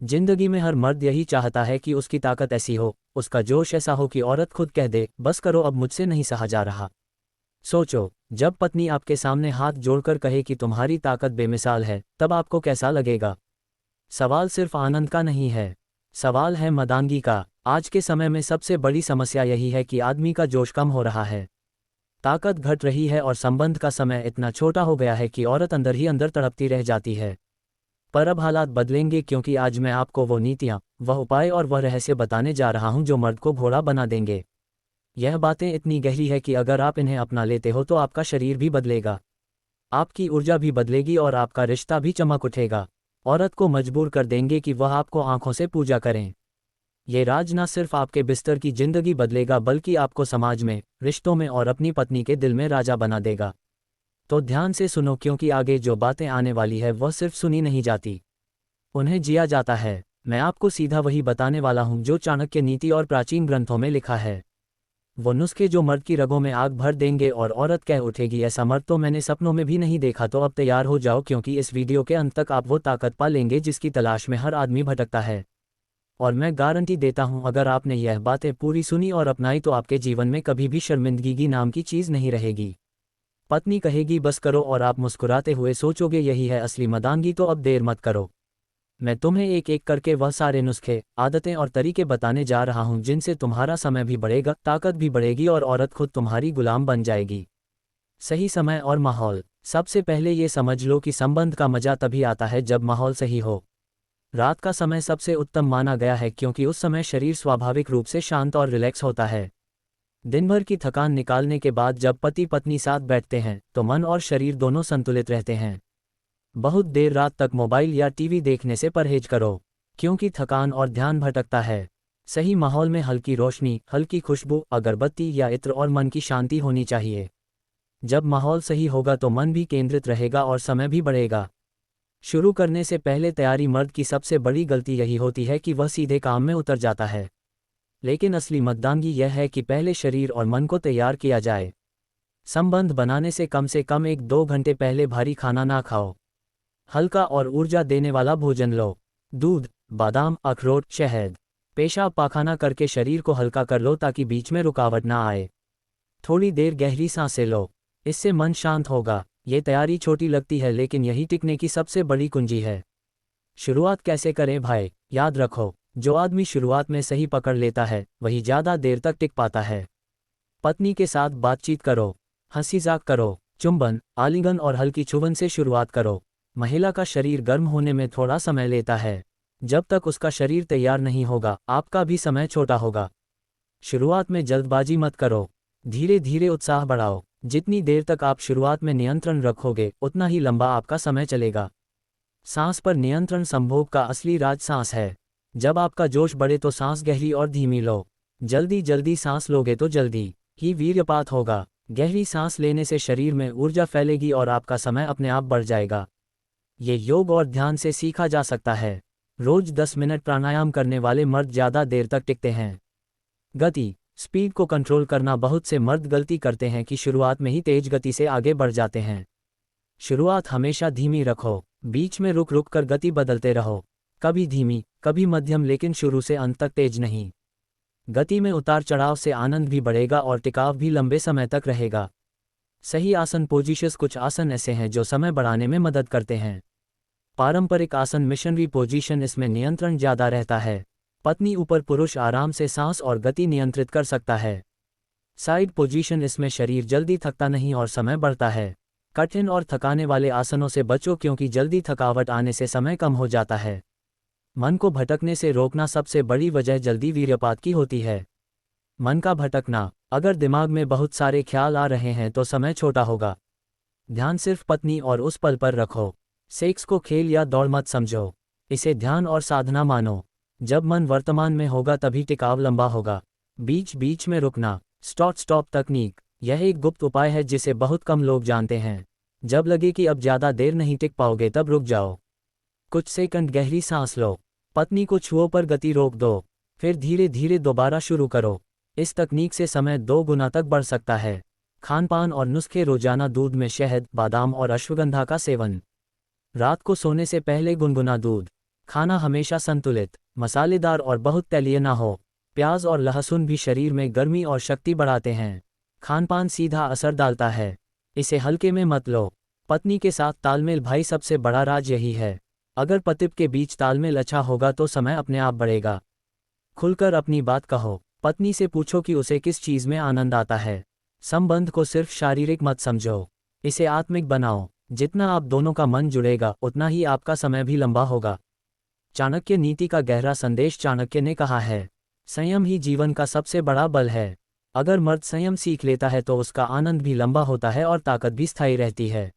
जिंदगी में हर मर्द यही चाहता है कि उसकी ताकत ऐसी हो, उसका जोश ऐसा हो कि औरत खुद कह दे, बस करो अब मुझसे नहीं सहा जा रहा। सोचो, जब पत्नी आपके सामने हाथ जोड़कर कहे कि तुम्हारी ताकत बेमिसाल है, तब आपको कैसा लगेगा? सवाल सिर्फ आनंद का नहीं है, सवाल है मर्दानगी का। आज के समय में सबसे बड़ी समस्या यही है कि आदमी का जोश कम हो रहा है, ताकत घट रही है और संबंध का समय इतना छोटा हो गया है कि औरत अंदर ही अंदर तड़पती रह जाती है। पर अब हालात बदलेंगे, क्योंकि आज मैं आपको वो नीतियाँ, वह उपाय और वह रहस्य बताने जा रहा हूँ जो मर्द को घोड़ा बना देंगे। यह बातें इतनी गहरी है कि अगर आप इन्हें अपना लेते हो तो आपका शरीर भी बदलेगा, आपकी ऊर्जा भी बदलेगी और आपका रिश्ता भी चमक उठेगा। औरत को मजबूर कर देंगे कि वह आपको आंखों से पूजा करें। ये राज न सिर्फ आपके बिस्तर की जिंदगी बदलेगा, बल्कि आपको समाज में, रिश्तों में और अपनी पत्नी के दिल में राजा बना देगा। तो ध्यान से सुनो, क्योंकि आगे जो बातें आने वाली है वह सिर्फ सुनी नहीं जाती, उन्हें जिया जाता है। मैं आपको सीधा वही बताने वाला हूँ जो चाणक्य नीति और प्राचीन ग्रंथों में लिखा है। वो नुस्खे जो मर्द की रगों में आग भर देंगे और औरत कह उठेगी, ऐसा मर्द तो मैंने सपनों में भी नहीं देखा। तो अब तैयार हो जाओ, क्योंकि इस वीडियो के अंत तक आप वो ताकत पा लेंगे जिसकी तलाश में हर आदमी भटकता है। और मैं गारंटी देता हूँ, अगर आपने यह बातें पूरी सुनी और अपनाई तो आपके जीवन में कभी भी शर्मिंदगी नाम की चीज़ नहीं रहेगी। पत्नी कहेगी बस करो, और आप मुस्कुराते हुए सोचोगे यही है असली मर्दानगी। तो अब देर मत करो, मैं तुम्हें एक एक करके वह सारे नुस्खे, आदतें और तरीके बताने जा रहा हूं जिनसे तुम्हारा समय भी बढ़ेगा, ताकत भी बढ़ेगी और औरत खुद तुम्हारी गुलाम बन जाएगी। सही समय और माहौल। सबसे पहले ये समझ लो कि संबंध का मजा तभी आता है जब माहौल सही हो। रात का समय सबसे उत्तम माना गया है, क्योंकि उस समय शरीर स्वाभाविक रूप से शांत और रिलैक्स होता है। दिन भर की थकान निकालने के बाद जब पति पत्नी साथ बैठते हैं तो मन और शरीर दोनों संतुलित रहते हैं। बहुत देर रात तक मोबाइल या टीवी देखने से परहेज करो, क्योंकि थकान और ध्यान भटकता है। सही माहौल में हल्की रोशनी, हल्की खुशबू, अगरबत्ती या इत्र और मन की शांति होनी चाहिए। जब माहौल सही होगा तो मन भी केंद्रित रहेगा और समय भी बढ़ेगा। शुरू करने से पहले तैयारी। मर्द की सबसे बड़ी गलती यही होती है कि वह सीधे काम में उतर जाता है, लेकिन असली मर्दानगी यह है कि पहले शरीर और मन को तैयार किया जाए। संबंध बनाने से कम 1-2 घंटे पहले भारी खाना ना खाओ, हल्का और ऊर्जा देने वाला भोजन लो। दूध, बादाम, अखरोट, शहद। पेशाब पाखाना करके शरीर को हल्का कर लो ताकि बीच में रुकावट ना आए। थोड़ी देर गहरी सांसें लो, इससे मन शांत होगा। ये तैयारी छोटी लगती है, लेकिन यही टिकने की सबसे बड़ी कुंजी है। शुरुआत कैसे करें भाई? याद रखो, जो आदमी शुरुआत में सही पकड़ लेता है वही ज़्यादा देर तक टिक पाता है। पत्नी के साथ बातचीत करो, हंसी मजाक करो, चुंबन, आलिंगन और हल्की छुबन से शुरुआत करो। महिला का शरीर गर्म होने में थोड़ा समय लेता है। जब तक उसका शरीर तैयार नहीं होगा, आपका भी समय छोटा होगा। शुरुआत में जल्दबाजी मत करो, धीरे धीरे उत्साह बढ़ाओ। जितनी देर तक आप शुरुआत में नियंत्रण रखोगे, उतना ही लंबा आपका समय चलेगा। सांस पर नियंत्रण संभोग का असली राज सांस है। जब आपका जोश बढ़े तो सांस गहरी और धीमी लो। जल्दी जल्दी सांस लोगे तो जल्दी ही वीर्यपात होगा। गहरी सांस लेने से शरीर में ऊर्जा फैलेगी और आपका समय अपने आप बढ़ जाएगा। ये योग और ध्यान से सीखा जा सकता है। रोज 10 मिनट प्राणायाम करने वाले मर्द ज़्यादा देर तक टिकते हैं। गति, स्पीड को कंट्रोल करना। बहुत से मर्द गलती करते हैं कि शुरुआत में ही तेज गति से आगे बढ़ जाते हैं। शुरुआत हमेशा धीमी रखो, बीच में रुक रुक कर गति बदलते रहो। कभी धीमी, कभी मध्यम, लेकिन शुरू से अंत तक तेज नहीं। गति में उतार चढ़ाव से आनंद भी बढ़ेगा और टिकाव भी लंबे समय तक रहेगा। सही आसन पोजीशंस। कुछ आसन ऐसे हैं जो समय बढ़ाने में मदद करते हैं। पारंपरिक आसन, मिशनरी पोजीशन, इसमें नियंत्रण ज़्यादा रहता है। पत्नी ऊपर, पुरुष आराम से सांस और गति नियंत्रित कर सकता है। साइड पोजीशन, इसमें शरीर जल्दी थकता नहीं और समय बढ़ता है। कठिन और थकाने वाले आसनों से बचो, क्योंकि जल्दी थकावट आने से समय कम हो जाता है। मन को भटकने से रोकना। सबसे बड़ी वजह जल्दी वीर्यपात की होती है। मन का भटकना। अगर दिमाग में बहुत सारे ख्याल आ रहे हैं तो समय छोटा होगा। ध्यान सिर्फ पत्नी और उस पल पर रखो। सेक्स को खेल या दौड़ मत समझो, इसे ध्यान और साधना मानो। जब मन वर्तमान में होगा तभी टिकाव लंबा होगा। बीच बीच में रुकना, स्टॉप तकनीक। यह एक गुप्त उपाय है जिसे बहुत कम लोग जानते हैं। जब लगे कि अब ज़्यादा देर नहीं टिक पाओगे तब रुक जाओ। कुछ सेकंड गहरी सांस लो, पत्नी को छुओ पर गति रोक दो, फिर धीरे धीरे दोबारा शुरू करो। इस तकनीक से समय 2 गुना तक बढ़ सकता है। खानपान और नुस्खे। रोजाना दूध में शहद, बादाम और अश्वगंधा का सेवन। रात को सोने से पहले गुनगुना दूध, खाना हमेशा संतुलित, मसालेदार और बहुत तैलीय ना हो। प्याज और लहसुन भी शरीर में गर्मी और शक्ति बढ़ाते हैं। खानपान सीधा असर डालता है, इसे हल्के में मत लो। पत्नी के साथ तालमेल, भाई सबसे बड़ा राज यही है। अगर पति के बीच तालमेल अच्छा होगा तो समय अपने आप बढ़ेगा। खुलकर अपनी बात कहो, पत्नी से पूछो कि उसे किस चीज़ में आनंद आता है। संबंध को सिर्फ शारीरिक मत समझो, इसे आत्मिक बनाओ। जितना आप दोनों का मन जुड़ेगा उतना ही आपका समय भी लंबा होगा। चाणक्य नीति का गहरा संदेश। चाणक्य ने कहा है, संयम ही जीवन का सबसे बड़ा बल है। अगर मर्द संयम सीख लेता है तो उसका आनंद भी लंबा होता है और ताकत भी स्थायी रहती है।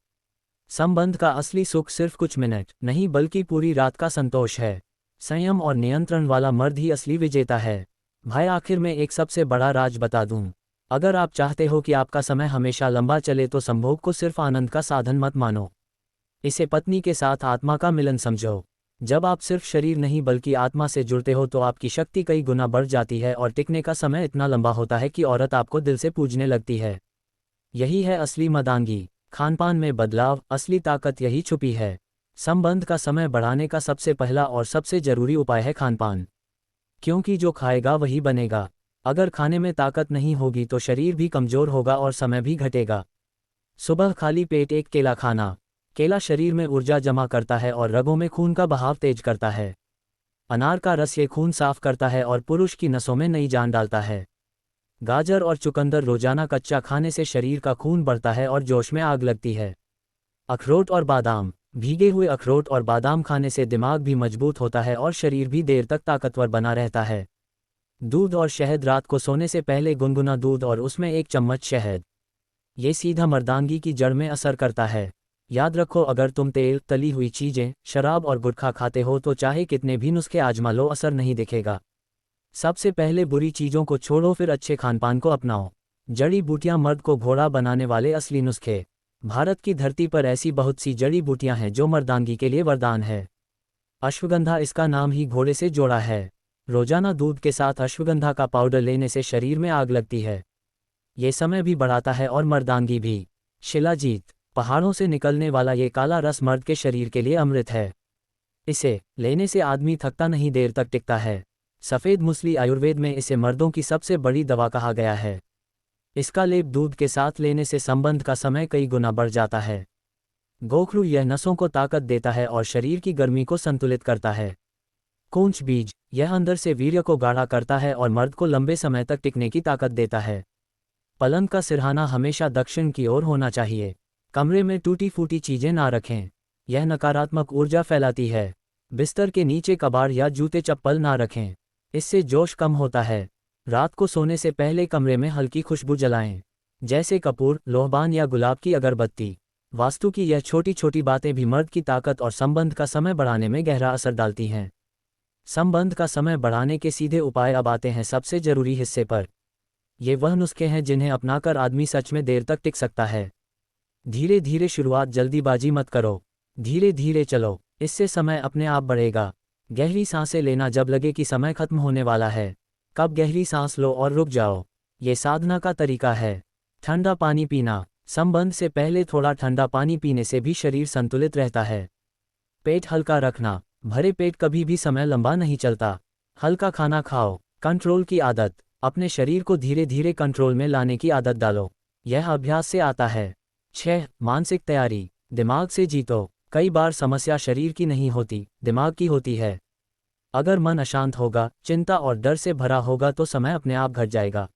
संबंध का असली सुख सिर्फ कुछ मिनट नहीं बल्कि पूरी रात का संतोष है। संयम और नियंत्रण वाला मर्द ही असली विजेता है। भाई, आखिर में एक सबसे बड़ा राज बता दूं। अगर आप चाहते हो कि आपका समय हमेशा लंबा चले तो संभोग को सिर्फ आनंद का साधन मत मानो, इसे पत्नी के साथ आत्मा का मिलन समझो। जब आप सिर्फ शरीर नहीं बल्कि आत्मा से जुड़ते हो तो आपकी शक्ति कई गुना बढ़ जाती है और टिकने का समय इतना लंबा होता है कि औरत आपको दिल से पूजने लगती है। यही है असली मर्दानगी। खानपान में बदलाव, असली ताकत यही छुपी है। संबंध का समय बढ़ाने का सबसे पहला और सबसे जरूरी उपाय है खानपान, क्योंकि जो खाएगा वही बनेगा। अगर खाने में ताकत नहीं होगी तो शरीर भी कमजोर होगा और समय भी घटेगा। सुबह खाली पेट एक केला खाना। केला शरीर में ऊर्जा जमा करता है और रगों में खून का बहाव तेज करता है। अनार का रस ये खून साफ करता है और पुरुष की नसों में नई जान डालता है। गाजर और चुकंदर रोजाना कच्चा खाने से शरीर का खून बढ़ता है और जोश में आग लगती है। अखरोट और बादाम, भीगे हुए अखरोट और बादाम खाने से दिमाग भी मजबूत होता है और शरीर भी देर तक ताकतवर बना रहता है। दूध और शहद, रात को सोने से पहले गुनगुना दूध और उसमें एक चम्मच शहद, ये सीधा मर्दानगी की जड़ में असर करता है। याद रखो, अगर तुम तेल, तली हुई चीजें, शराब और गुटखा खाते हो तो चाहे कितने भी नुस्खे आजमा लो, असर नहीं दिखेगा। सबसे पहले बुरी चीजों को छोड़ो, फिर अच्छे खानपान को अपनाओ। जड़ी बूटियां, मर्द को घोड़ा बनाने वाले असली नुस्खे। भारत की धरती पर ऐसी बहुत सी जड़ी बूटियां हैं जो मर्दानगी के लिए वरदान है। अश्वगंधा, इसका नाम ही घोड़े से जोड़ा है। रोजाना दूध के साथ अश्वगंधा का पाउडर लेने से शरीर में आग लगती है। ये समय भी बढ़ाता है और मर्दानगी भी। शिलाजीत, पहाड़ों से निकलने वाला ये काला रस मर्द के शरीर के लिए अमृत है। इसे लेने से आदमी थकता नहीं, देर तक टिकता है। सफ़ेद मूसली, आयुर्वेद में इसे मर्दों की सबसे बड़ी दवा कहा गया है। इसका लेप दूध के साथ लेने से संबंध का समय कई गुना बढ़ जाता है। गोखरू, यह नसों को ताकत देता है और शरीर की गर्मी को संतुलित करता है। कूंच बीज, यह अंदर से वीर्य को गाढ़ा करता है और मर्द को लंबे समय तक टिकने की ताकत देता है। पलंग का सिरहाना हमेशा दक्षिण की ओर होना चाहिए। कमरे में टूटी फूटी चीजें ना रखें, यह नकारात्मक ऊर्जा फैलाती है। बिस्तर के नीचे कबाड़ या जूते चप्पल ना रखें, इससे जोश कम होता है। रात को सोने से पहले कमरे में हल्की खुशबू जलाएं, जैसे कपूर, लोहबान या गुलाब की अगरबत्ती। वास्तु की यह छोटी छोटी बातें भी मर्द की ताकत और संबंध का समय बढ़ाने में गहरा असर डालती हैं। संबंध का समय बढ़ाने के सीधे उपाय अब आते हैं सबसे जरूरी हिस्से पर। ये वह नुस्खे हैं जिन्हें अपनाकर आदमी सच में देर तक टिक सकता है। धीरे धीरे शुरुआत, जल्दीबाजी मत करो, धीरे धीरे चलो, इससे समय अपने आप बढ़ेगा। गहरी सांसें लेना, जब लगे कि समय खत्म होने वाला है कब गहरी सांस लो और रुक जाओ, ये साधना का तरीका है। ठंडा पानी पीना, संबंध से पहले थोड़ा ठंडा पानी पीने से भी शरीर संतुलित रहता है। पेट हल्का रखना, भरे पेट कभी भी समय लंबा नहीं चलता। हल्का खाना खाओ। कंट्रोल की आदत, अपने शरीर को धीरे धीरे कंट्रोल में लाने की आदत डालो, यह अभ्यास से आता है। 6. मानसिक तैयारी, दिमाग से जीतो। कई बार समस्या शरीर की नहीं होती, दिमाग की होती है। अगर मन अशांत होगा, चिंता और डर से भरा होगा तो समय अपने आप घट जाएगा।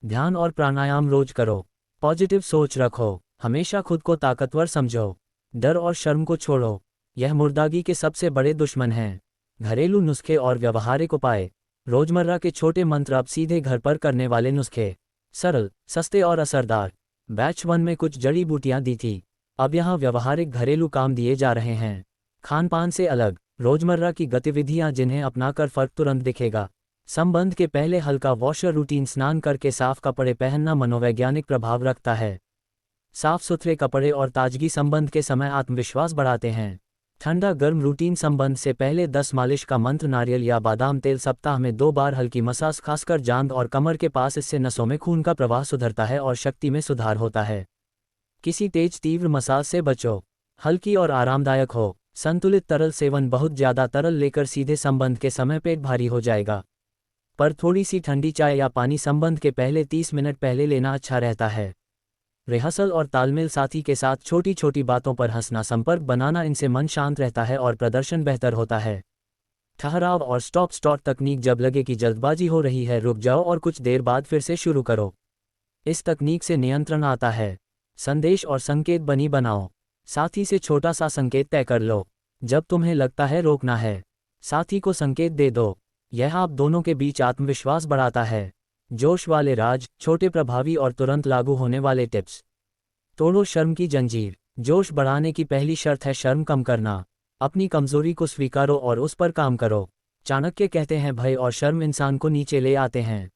ध्यान और प्राणायाम रोज करो। पॉजिटिव सोच रखो, हमेशा खुद को ताकतवर समझो। डर और शर्म को छोड़ो, यह मुर्दागी के सबसे बड़े दुश्मन हैं। घरेलू नुस्खे और व्यवहारिक उपाय, रोजमर्रा के छोटे मंत्र अब सीधे घर पर करने वाले नुस्खे, सरल, सस्ते और असरदार। बैच 1 में कुछ जड़ी बूटियां दी थी, अब यहाँ व्यवहारिक घरेलू काम दिए जा रहे हैं। खानपान से अलग, रोजमर्रा की गतिविधियां जिन्हें अपनाकर फर्क तुरंत दिखेगा। संबंध के पहले हल्का वॉशर रूटीन, स्नान करके साफ कपड़े पहनना मनोवैज्ञानिक प्रभाव रखता है। साफ सुथरे कपड़े और ताजगी संबंध के समय आत्मविश्वास बढ़ाते हैं। ठंडा गर्म रूटीन, संबंध से पहले 10 मालिश का मंत्र, नारियल या बादाम तेल, सप्ताह में 2 बार हल्की मसाज, खासकर जांघ और कमर के पास, इससे नसों में खून का प्रवाह सुधरता है और शक्ति में सुधार होता है। किसी तेज तीव्र मसाज से बचो, हल्की और आरामदायक हो। संतुलित तरल सेवन, बहुत ज़्यादा तरल लेकर सीधे संबंध के समय पेट भारी हो जाएगा। पर थोड़ी सी ठंडी चाय या पानी संबंध के पहले 30 मिनट पहले लेना अच्छा रहता है। रिहर्सल और तालमेल, साथी के साथ छोटी छोटी बातों पर हंसना, संपर्क बनाना, इनसे मन शांत रहता है और प्रदर्शन बेहतर होता है। ठहराव और स्टॉप स्टार्ट तकनीक, जब लगे कि जल्दबाजी हो रही है रुक जाओ और कुछ देर बाद फिर से शुरू करो। इस तकनीक से नियंत्रण आता है। संदेश और संकेत बनी बनाओ, साथी से छोटा सा संकेत तय कर लो। जब तुम्हें लगता है रोकना है, साथी को संकेत दे दो। यह आप दोनों के बीच आत्मविश्वास बढ़ाता है। जोश वाले राज, छोटे प्रभावी और तुरंत लागू होने वाले टिप्स। तोड़ो शर्म की जंजीर। जोश बढ़ाने की पहली शर्त है शर्म कम करना। अपनी कमजोरी को स्वीकारो और उस पर काम करो। चाणक्य कहते हैं, भय और शर्म इंसान को नीचे ले आते हैं।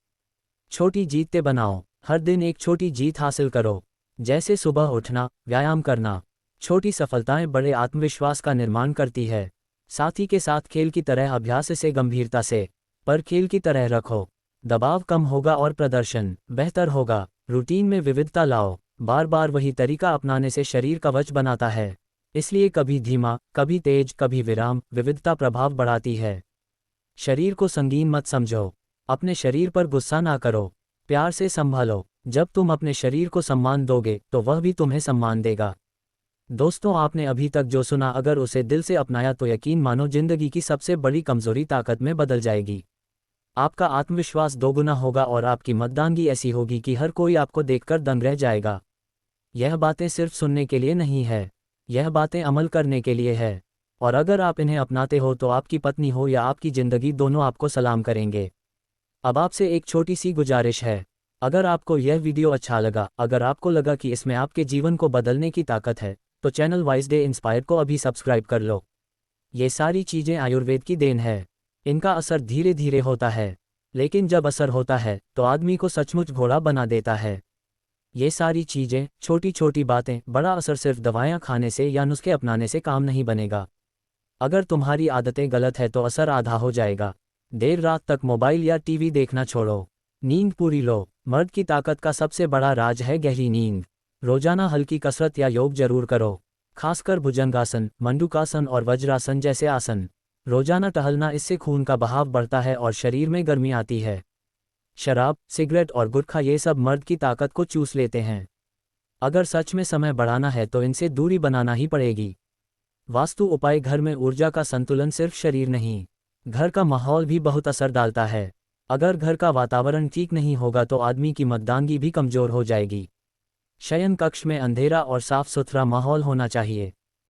छोटी जीतें बनाओ। हर दिन एक छोटी जीत हासिल करो, जैसे सुबह उठना, व्यायाम करना। छोटी सफलताएं बड़े आत्मविश्वास का निर्माण करती है। साथी के साथ खेल की तरह अभ्यास, से गंभीरता से, पर खेल की तरह रखो। दबाव कम होगा और प्रदर्शन बेहतर होगा। रूटीन में विविधता लाओ। बार बार वही तरीका अपनाने से शरीर कवच बनाता है। इसलिए कभी धीमा, कभी तेज, कभी विराम, विविधता प्रभाव बढ़ाती है। शरीर को संगीन मत समझो। अपने शरीर पर गुस्सा ना करो, प्यार से संभालो। जब तुम अपने शरीर को सम्मान दोगे तो वह भी तुम्हें सम्मान देगा। दोस्तों, आपने अभी तक जो सुना, अगर उसे दिल से अपनाया तो यकीन मानो जिंदगी की सबसे बड़ी कमजोरी ताकत में बदल जाएगी। आपका आत्मविश्वास दोगुना होगा और आपकी मर्दानगी ऐसी होगी कि हर कोई आपको देखकर दंग रह जाएगा। यह बातें सिर्फ सुनने के लिए नहीं है, यह बातें अमल करने के लिए है। और अगर आप इन्हें अपनाते हो तो आपकी पत्नी हो या आपकी जिंदगी, दोनों आपको सलाम करेंगे। अब आपसे एक छोटी सी गुजारिश है। अगर आपको यह वीडियो अच्छा लगा, अगर आपको लगा कि इसमें आपके जीवन को बदलने की ताकत है, तो चैनल वाइज डे इंस्पायर को अभी सब्सक्राइब कर लो। ये सारी चीज़ें आयुर्वेद की देन है। इनका असर धीरे धीरे होता है, लेकिन जब असर होता है तो आदमी को सचमुच घोड़ा बना देता है। ये सारी चीज़ें, छोटी छोटी बातें, बड़ा असर सिर्फ दवाएं खाने से या नुस्खे अपनाने से काम नहीं बनेगा। अगर तुम्हारी आदतें गलत है तो असर आधा हो जाएगा। देर रात तक मोबाइल या टीवी देखना छोड़ो। नींद पूरी लो। मर्द की ताकत का सबसे बड़ा राज है गहरी नींद। रोजाना हल्की कसरत या योग जरूर करो, खासकर भुजंगासन, मंडूकासन और वज्रासन जैसे आसन। रोजाना टहलना, इससे खून का बहाव बढ़ता है और शरीर में गर्मी आती है। शराब, सिगरेट और गुटखा, ये सब मर्द की ताकत को चूस लेते हैं। अगर सच में समय बढ़ाना है तो इनसे दूरी बनाना ही पड़ेगी। वास्तु उपाय। घर में ऊर्जा का संतुलन सिर्फ शरीर नहीं, घर का माहौल भी बहुत असर डालता है। अगर घर का वातावरण ठीक नहीं होगा तो आदमी की मर्दानगी भी कमजोर हो जाएगी। शयन कक्ष में अंधेरा और साफ सुथरा माहौल होना चाहिए।